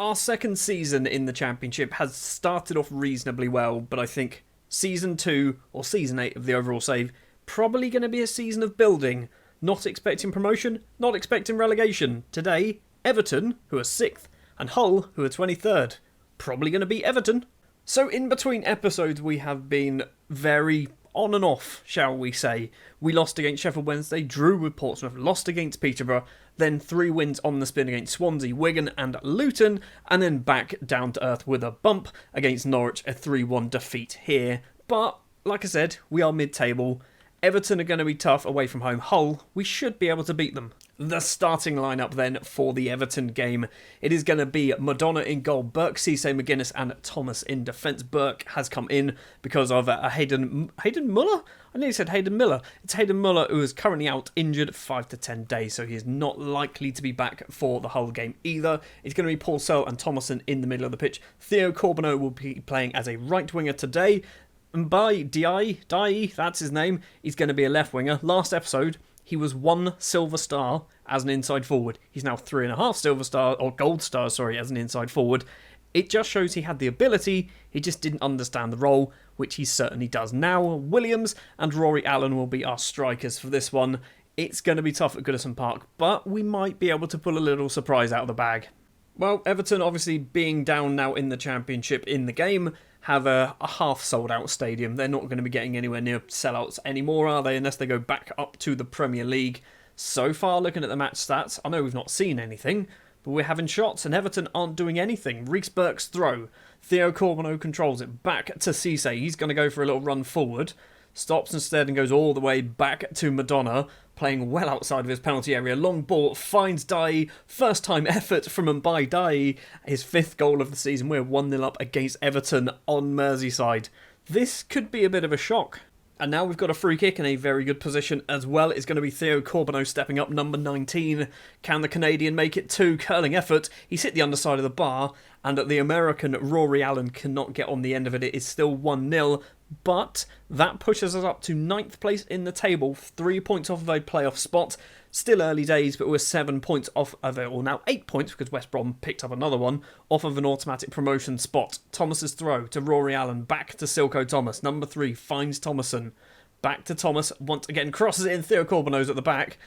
our second season in the Championship has started off reasonably well, but I think Season 2 or Season 8 of the overall save, probably going to be a season of building. Not expecting promotion, not expecting relegation. Today, Everton, who are 6th, and Hull, who are 23rd. Probably going to beat Everton. So in between episodes we have been very on and off, shall we say. We lost against Sheffield Wednesday, drew with Portsmouth, lost against Peterborough, then 3 wins on the spin against Swansea, Wigan and Luton, and then back down to earth with a bump against Norwich, a 3-1 defeat here. But, like I said, we are mid-table. Everton are going to be tough away from home. Hull, we should be able to beat them. The starting lineup then for the Everton game. It is going to be Madonna in goal, Burke, Cisse, McGuinness and Thomas in defence. Burke has come in because of Hayden Muller? I nearly said Hayden Miller. It's Hayden Muller who is currently out injured 5 to 10 days, so he is not likely to be back for the Hull game either. It's going to be Paul Searle and Thomason in the middle of the pitch. Theo Corbeau will be playing as a right winger today. And by Dai, that's his name, he's going to be a left winger. Last episode, he was 1 silver star as an inside forward. He's now 3.5 silver star, or gold stars, as an inside forward. It just shows he had the ability, he just didn't understand the role, which he certainly does now. Williams and Rory Allen will be our strikers for this one. It's going to be tough at Goodison Park, but we might be able to pull a little surprise out of the bag. Well, Everton, obviously being down now in the Championship in the game, have a half sold out stadium. They're not going to be getting anywhere near sellouts anymore, are they? Unless they go back up to the Premier League. So far, looking at the match stats, I know we've not seen anything, but we're having shots and Everton aren't doing anything. Reece Burke's throw. Theo Corbeau controls it. Back to Cisse. He's going to go for a little run forward. Stops instead and goes all the way back to Madonna, playing well outside of his penalty area. Long ball, finds Dai. First time effort from Mbai Dai. His 5th goal of the season. We're 1-0 up against Everton on Merseyside. This could be a bit of a shock. And now we've got a free kick in a very good position as well. It's going to be Theo Corbeau stepping up, number 19. Can the Canadian make it 2? Curling effort. He's hit the underside of the bar. And the American Rory Allen cannot get on the end of it. It is still 1-0. But that pushes us up to 9th place in the table. 3 points off of a playoff spot. Still early days, but we're 7 points off of it. Well, now 8 points, because West Brom picked up another one, off of an automatic promotion spot. Thomas's throw to Rory Allen. Back to Silko Thomas. Number 3 finds Thomason. Back to Thomas. Once again, crosses it in. Theo Corbeau's at the back.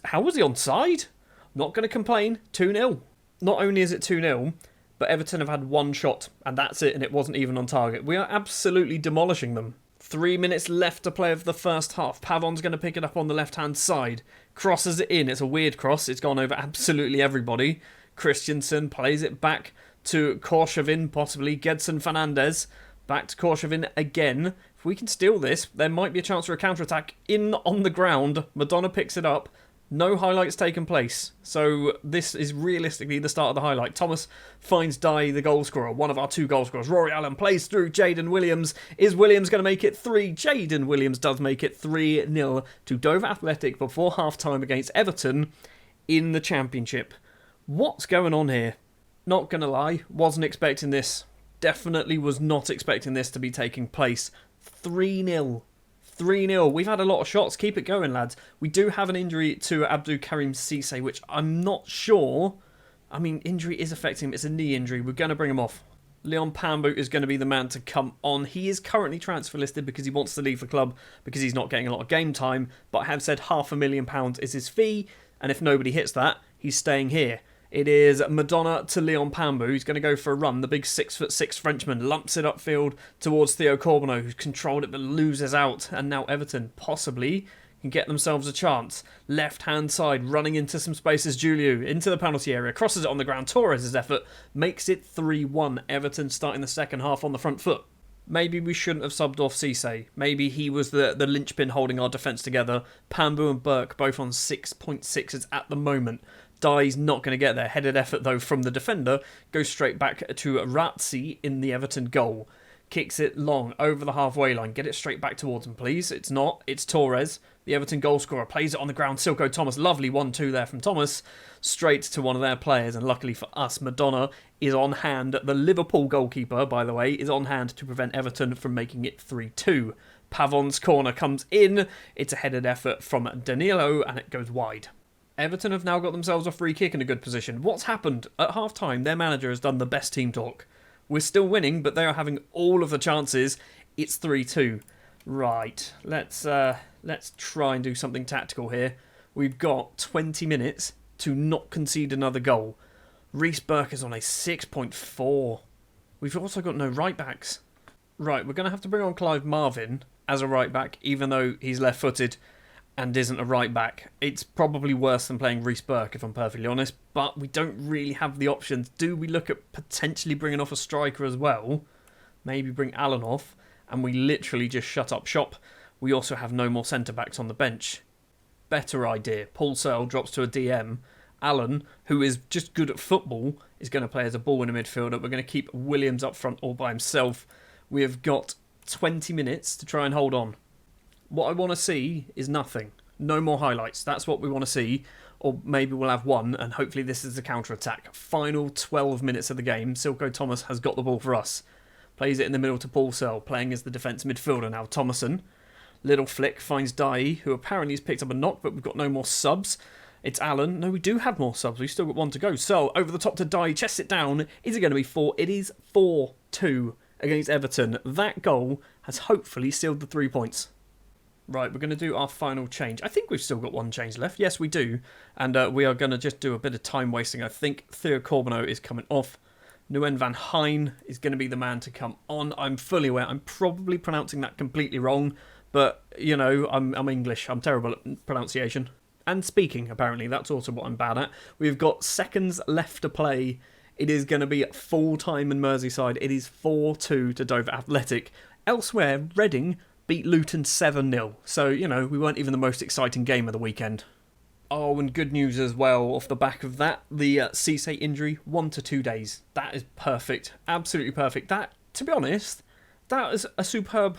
How was he onside? Not going to complain. 2-0. Not only is it 2-0, but Everton have had 1 shot, and that's it, and it wasn't even on target. We are absolutely demolishing them. 3 minutes left to play of the first half. Pavon's going to pick it up on the left-hand side. Crosses it in. It's a weird cross. It's gone over absolutely everybody. Christensen plays it back to Korshavin, possibly. Gedson Fernandez. Back to Korshavin again. If we can steal this, there might be a chance for a counter-attack. In on the ground. Madonna picks it up. No highlights taken place, so this is realistically the start of the highlight. Thomas finds Dai, the goal scorer, one of our 2 goal scorers. Rory Allen plays through Jaden Williams. Is Williams going to make it 3? Jaden Williams does make it 3-0 to Dover Athletic before half-time against Everton in the Championship. What's going on here? Not going to lie, wasn't expecting this. Definitely was not expecting this to be taking place. 3-0. 3-0. We've had a lot of shots. Keep it going, lads. We do have an injury to Abdou Karim Cisse, which I'm not sure. I mean, injury is affecting him. It's a knee injury. We're going to bring him off. Leon Pambu is going to be the man to come on. He is currently transfer listed because he wants to leave the club because he's not getting a lot of game time. But I have said £500,000 is his fee. And if nobody hits that, he's staying here. It is Madonna to Leon Pambu. He's going to go for a run. The big 6'6" Frenchman lumps it upfield towards Theo Corbeau, who's controlled it but loses out. And now Everton possibly can get themselves a chance. Left-hand side, running into some spaces. Julio into the penalty area. Crosses it on the ground. Torres' effort makes it 3-1. Everton starting the second half on the front foot. Maybe we shouldn't have subbed off Cisse. Maybe he was the linchpin holding our defence together. Pambu and Burke both on 6.6s at the moment. Dai's not going to get there. Headed effort, though, from the defender. Goes straight back to Ratzi in the Everton goal. Kicks it long over the halfway line. Get it straight back towards him, please. It's not. It's Torres, the Everton goal scorer. Plays it on the ground. Silko Thomas. Lovely 1-2 there from Thomas. Straight to one of their players. And luckily for us, Madonna is on hand. The Liverpool goalkeeper, by the way, is on hand to prevent Everton from making it 3-2. Pavon's corner comes in. It's a headed effort from Danilo, and it goes wide. Everton have now got themselves a free kick in a good position. What's happened? At half-time, their manager has done the best team talk. We're still winning, but they are having all of the chances. It's 3-2. Right, let's try and do something tactical here. We've got 20 minutes to not concede another goal. Reece Burke is on a 6.4. We've also got no right-backs. Right, we're going to have to bring on Clive Marvin as a right-back, even though he's left-footed and isn't a right-back. It's probably worse than playing Reece Burke, if I'm perfectly honest, but we don't really have the options. Do we look at potentially bringing off a striker as well? Maybe bring Allen off, and we literally just shut up shop. We also have no more centre-backs on the bench. Better idea. Paul Searle drops to a DM. Allen, who is just good at football, is going to play as a ball-winner midfielder. We're going to keep Williams up front all by himself. We have got 20 minutes to try and hold on. What I want to see is nothing. No more highlights. That's what we want to see. Or maybe we'll have one, and hopefully this is the counter-attack. Final 12 minutes of the game. Silko Thomas has got the ball for us. Plays it in the middle to Paul Searle, playing as the defence midfielder now. Thomason. Little flick finds Dai, who apparently has picked up a knock, but we've got no more subs. It's Allen. No, we do have more subs. We've still got one to go. So, over the top to Dai, chests it down. Is it going to be 4? It is 4-2 against Everton. That goal has hopefully sealed the 3 points. Right, we're going to do our final change. I think we've still got one change left. Yes, we do. And we are going to just do a bit of time wasting. I think Theo Corbeau is coming off. Nguyen Van Hein is going to be the man to come on. I'm fully aware. I'm probably pronouncing that completely wrong. But, you know, I'm English. I'm terrible at pronunciation. And speaking, apparently. That's also what I'm bad at. We've got seconds left to play. It is going to be full time in Merseyside. It is 4-2 to Dover Athletic. Elsewhere, Reading beat Luton 7-0. So, you know, we weren't even the most exciting game of the weekend. Oh, and good news as well off the back of that. The Cisse injury, 1 to 2 days. That is perfect. Absolutely perfect. That, to be honest, that is a superb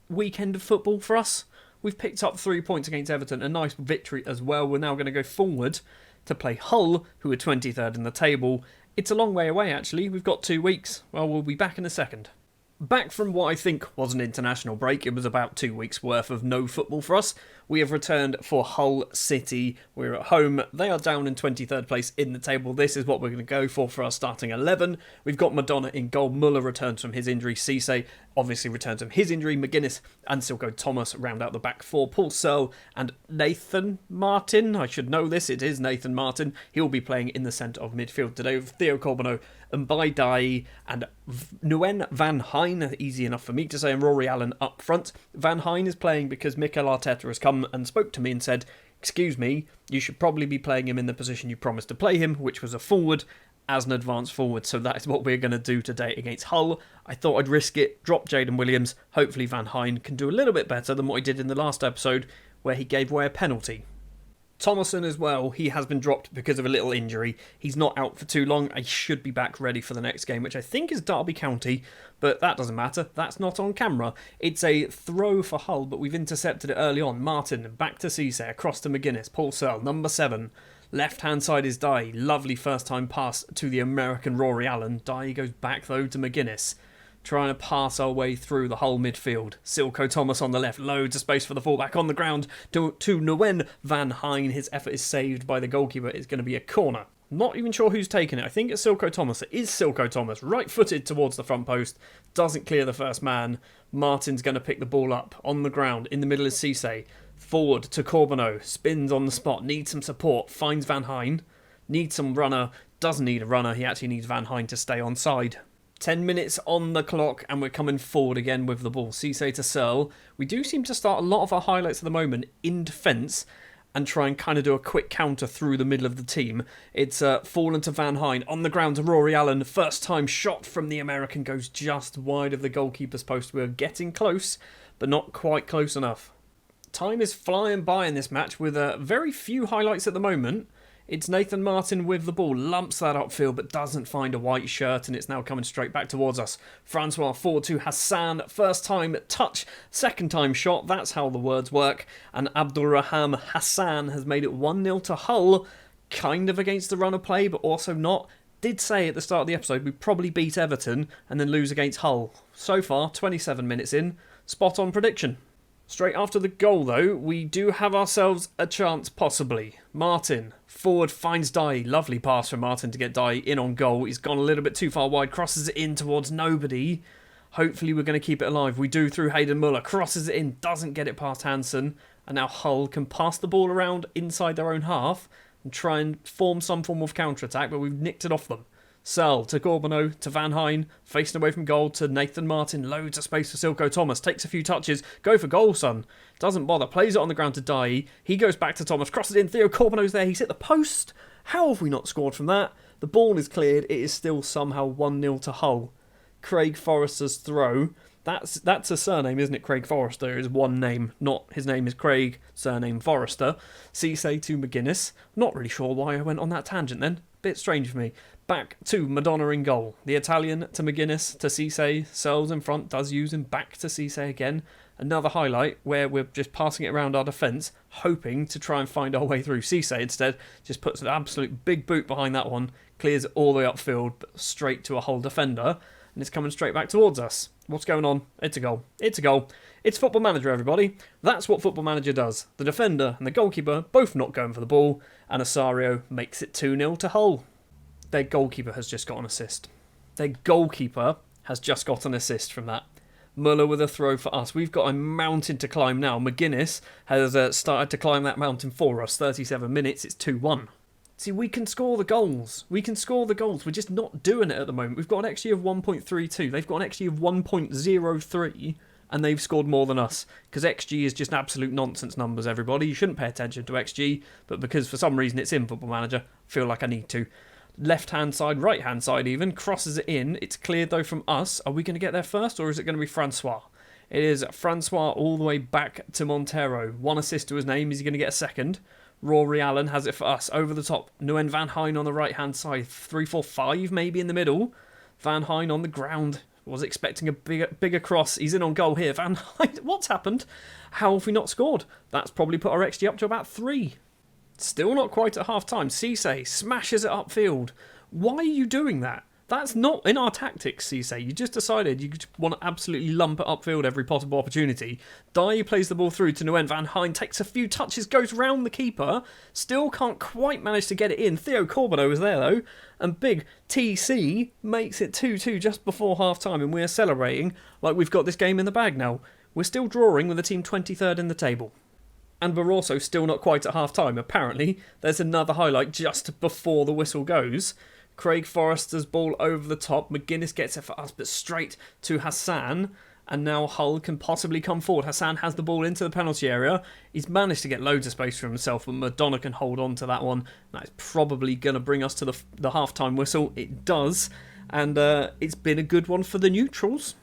weekend of football for us. We've picked up 3 points against Everton. A nice victory as well. We're now going to go forward to play Hull, who are 23rd in the table. It's a long way away, actually. We've got 2 weeks. Well, we'll be back in a second. Back from what I think was an international break, it was about 2 weeks worth of no football for us. We have returned for Hull City. We're at home. They are down in 23rd place in the table. This is what we're going to go for our starting 11. We've got Madonna in goal. Muller returns from his injury. Cisse obviously returns from his injury. McGuinness and Silko Thomas round out the back four. Paul Searle and Nathan Martin. I should know this. It is Nathan Martin. He'll be playing in the centre of midfield today with Theo Corbeau and Dai and Nguyen Van Hein. Easy enough for me to say. And Rory Allen up front. Van Hein is playing because Mikel Arteta has come and spoke to me and said, excuse me, you should probably be playing him in the position you promised to play him, which was a forward, as an advanced forward. So that is what we're going to do today against Hull. I thought I'd risk it, drop Jaden Williams. Hopefully Van Hein can do a little bit better than what he did in the last episode, where he gave away a penalty. Thomason as well, he has been dropped because of a little injury. He's not out for too long. He should be back ready for the next game, which I think is Derby County, but that doesn't matter. That's not on camera. It's a throw for Hull, but we've intercepted it early on. Martin, back to Cisse, across to McGuinness. Paul Searle, number 7. Left-hand side is Dai. Lovely first-time pass to the American Rory Allen. Dai goes back, though, to McGuinness. Trying to pass our way through the whole midfield. Silko Thomas on the left. Loads of space for the fullback on the ground to Nguyen Van Hein. His effort is saved by the goalkeeper. It's going to be a corner. Not even sure who's taken it. I think it's Silko Thomas. It is Silko Thomas. Right-footed towards the front post. Doesn't clear the first man. Martin's going to pick the ball up on the ground. In the middle is Cisse. Forward to Corbeau. Spins on the spot. Needs some support. Finds Van Hein. Needs some runner. Doesn't need a runner. He actually needs Van Hein to stay on side. 10 minutes on the clock and we're coming forward again with the ball. Cisse to Searle. We do seem to start a lot of our highlights at the moment in defence and try and kind of do a quick counter through the middle of the team. It's fallen to Van Hein. On the ground to Rory Allen. First time shot from the American goes just wide of the goalkeeper's post. We're getting close, but not quite close enough. Time is flying by in this match with very few highlights at the moment. It's Nathan Martin with the ball, lumps that upfield but doesn't find a white shirt, and it's now coming straight back towards us. Francois forward to Hassan, first time touch, second time shot, that's how the words work. And Abdulrahman Hassan has made it 1-0 to Hull, kind of against the run of play but also not. Did say at the start of the episode we'd probably beat Everton and then lose against Hull. So far, 27 minutes in, spot on prediction. Straight after the goal, though, we do have ourselves a chance, possibly. Martin, forward, finds Dye. Lovely pass from Martin to get Dye in on goal. He's gone a little bit too far wide, crosses it in towards nobody. Hopefully we're going to keep it alive. We do through Hayden Muller, crosses it in, doesn't get it past Hansen. And now Hull can pass the ball around inside their own half and try and form some form of counter-attack, but we've nicked it off them. Sell to Corbino, to Van Hine, facing away from goal to Nathan Martin. Loads of space for Silko Thomas. Takes a few touches. Go for goal, son. Doesn't bother. Plays it on the ground to Dye. He goes back to Thomas. Crosses in. Theo Corbino's there. He's hit the post. How have we not scored from that? The ball is cleared. It is still somehow 1-0 to Hull. Craig Forrester's throw. That's a surname, isn't it? Craig Forrester is one name. Not his name is Craig, surname Forrester. Cisse to McGuinness. Not really sure why I went on that tangent then. Bit strange for me. Back to Madonna in goal. The Italian to McGuinness to Cisse. Searles in front, does use him. Back to Cisse again. Another highlight where we're just passing it around our defence, hoping to try and find our way through. Cisse instead just puts an absolute big boot behind that one. Clears it all the way upfield, but straight to a Hull defender. And it's coming straight back towards us. What's going on? It's a goal. It's a goal. It's Football Manager, everybody. That's what Football Manager does. The defender and the goalkeeper both not going for the ball, and Osario makes it 2-0 to Hull. Their goalkeeper has just got an assist. Their goalkeeper has just got an assist from that. Muller with a throw for us. We've got a mountain to climb now. McGuinness has started to climb that mountain for us. 37 minutes, it's 2-1. See, we can score the goals. We can score the goals. We're just not doing it at the moment. We've got an XG of 1.32. They've got an XG of 1.03, and they've scored more than us. Because XG is just absolute nonsense numbers, everybody. You shouldn't pay attention to XG, but because for some reason it's in Football Manager, I feel like I need to. Left-hand side, right-hand side even, crosses it in. It's cleared, though, from us. Are we going to get there first, or is it going to be Francois? It is Francois all the way back to Montero. One assist to his name. Is he going to get a second? Rory Allen has it for us. Over the top. Nguyen Van Hine on the right-hand side. 3-4-5 maybe in the middle. Van Hine on the ground. Was expecting a bigger cross. He's in on goal here. Van Hine. What's happened? How have we not scored? That's probably put our XG up to about 3. Still not quite at half-time. Cisse smashes it upfield. Why are you doing that? That's not in our tactics, Cisse. You just decided you want to absolutely lump it upfield every possible opportunity. Dye plays the ball through to Nguyen Van Hine, takes a few touches, goes round the keeper, still can't quite manage to get it in. Theo Corbino is there, though, and big TC makes it 2-2 just before half-time, and we're celebrating like we've got this game in the bag now. We're still drawing with the team 23rd in the table. And we're also still not quite at half-time. Apparently, there's another highlight just before the whistle goes. Craig Forrester's ball over the top. McGuinness gets it for us, but straight to Hassan. And now Hull can possibly come forward. Hassan has the ball into the penalty area. He's managed to get loads of space for himself, but Madonna can hold on to that one. That's probably going to bring us to the half-time whistle. It does. And it's been a good one for the neutrals.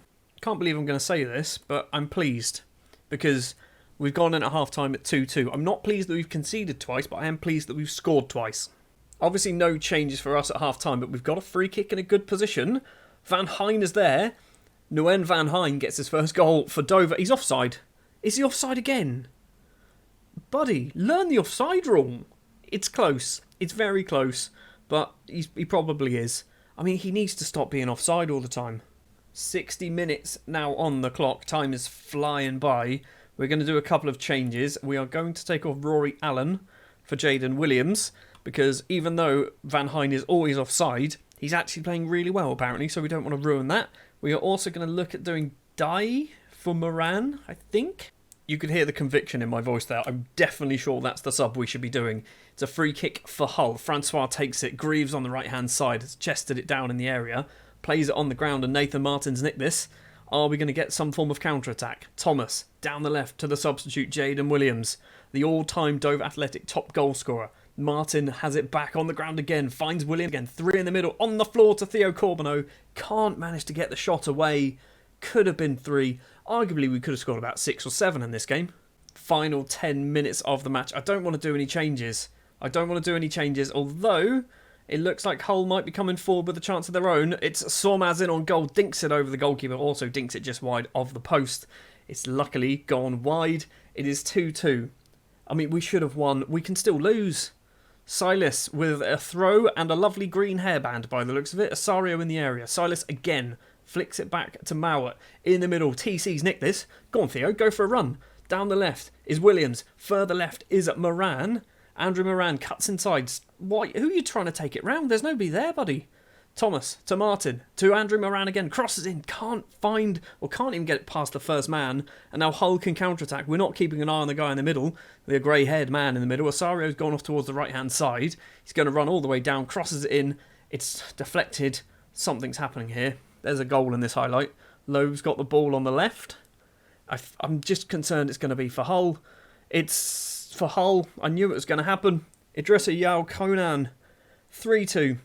Can't believe I'm going to say this, but I'm pleased. Because we've gone in at half-time at 2-2. I'm not pleased that we've conceded twice, but I am pleased that we've scored twice. Obviously no changes for us at half-time, but we've got a free kick in a good position. Van Hine is there. Nguyen Van Hine gets his first goal for Dover. He's offside. Is he offside again? Buddy, learn the offside rule. It's close. It's very close, but he probably is. I mean, he needs to stop being offside all the time. 60 minutes now on the clock. Time is flying by. We're going to do a couple of changes. We are going to take off Rory Allen for Jaden Williams, because even though Van Hine is always offside, he's actually playing really well, apparently, so we don't want to ruin that. We are also going to look at doing Dye for Moran, I think. You could hear the conviction in my voice there. I'm definitely sure that's the sub we should be doing. It's a free kick for Hull. Francois takes it. Greaves on the right-hand side has chested it down in the area. Plays it on the ground, and Nathan Martin's nicked this. Are we going to get some form of counter-attack? Thomas, down the left to the substitute, Jaden Williams. The all-time Dover Athletic top goal scorer. Martin has it back on the ground again, finds William again, 3 in the middle, on the floor to Theo Corbino, can't manage to get the shot away, could have been 3, arguably we could have scored about 6 or 7 in this game. Final 10 minutes of the match. I don't want to do any changes, although it looks like Hull might be coming forward with a chance of their own. It's Sormaz in on goal, dinks it over the goalkeeper, also dinks it just wide of the post. It's luckily gone wide. It is 2-2. I mean, we should have won, we can still lose. Silas with a throw and a lovely green hairband by the looks of it. Osario in the area. Silas again flicks it back to Mauer in the middle. TC's nicked this. Go on, Theo, go for a run. Down the left is Williams. Further left is Moran. Andrew Moran cuts inside. Why? Who are you trying to take it round? There's nobody there, buddy. Thomas to Martin to Andrew Moran again. Crosses in. Can't find or can't even get it past the first man. And now Hull can counter-attack. We're not keeping an eye on the guy in the middle. The grey-haired man in the middle. Osario's gone off towards the right-hand side. He's going to run all the way down. Crosses it in. It's deflected. Something's happening here. There's a goal in this highlight. Lowe's got the ball on the left. I'm just concerned it's going to be for Hull. It's for Hull. I knew it was going to happen. Idrissa Yao Conan. 3-2.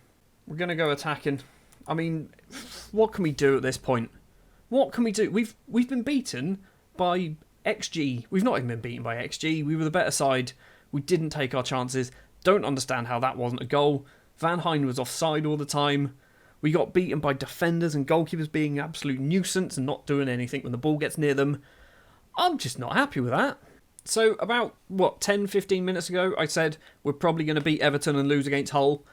We're going to go attacking. I mean, what can we do at this point? What can we do? We've been beaten by XG. We've not even been beaten by XG. We were the better side. We didn't take our chances. Don't understand how that wasn't a goal. Van Hine was offside all the time. We got beaten by defenders and goalkeepers being an absolute nuisance and not doing anything when the ball gets near them. I'm just not happy with that. So about, 10, 15 minutes ago, I said we're probably going to beat Everton and lose against Hull.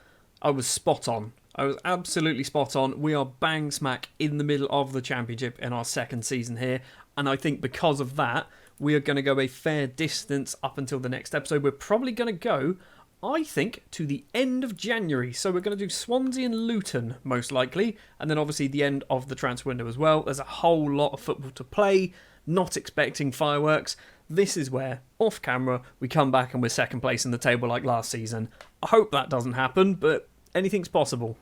I was spot on. I was absolutely spot on. We are bang smack in the middle of the Championship in our second season here. And I think because of that, we are going to go a fair distance up until the next episode. We're probably going to go, I think, to the end of January. So we're going to do Swansea and Luton, most likely. And then obviously the end of the transfer window as well. There's a whole lot of football to play. Not expecting fireworks. This is where, off camera, we come back and we're second place in the table like last season. I hope that doesn't happen, but anything's possible.